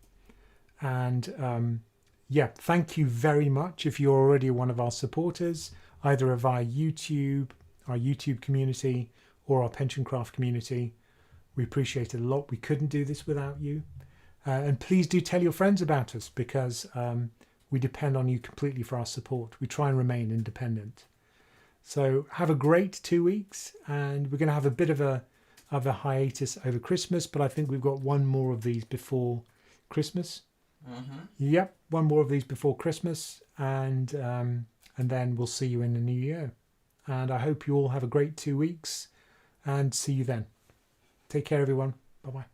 And yeah, thank you very much if you're already one of our supporters, either via YouTube, our YouTube community, or our PensionCraft community. We appreciate it a lot. We couldn't do this without you. And please do tell your friends about us, because we depend on you completely for our support. We try and remain independent. So have a great 2 weeks, and we're going to have a bit of a hiatus over Christmas, but I think we've got one more of these before Christmas. Yep, one more of these before Christmas, and then we'll see you in the new year. And I hope you all have a great 2 weeks, and see you then. Take care, everyone. Bye-bye.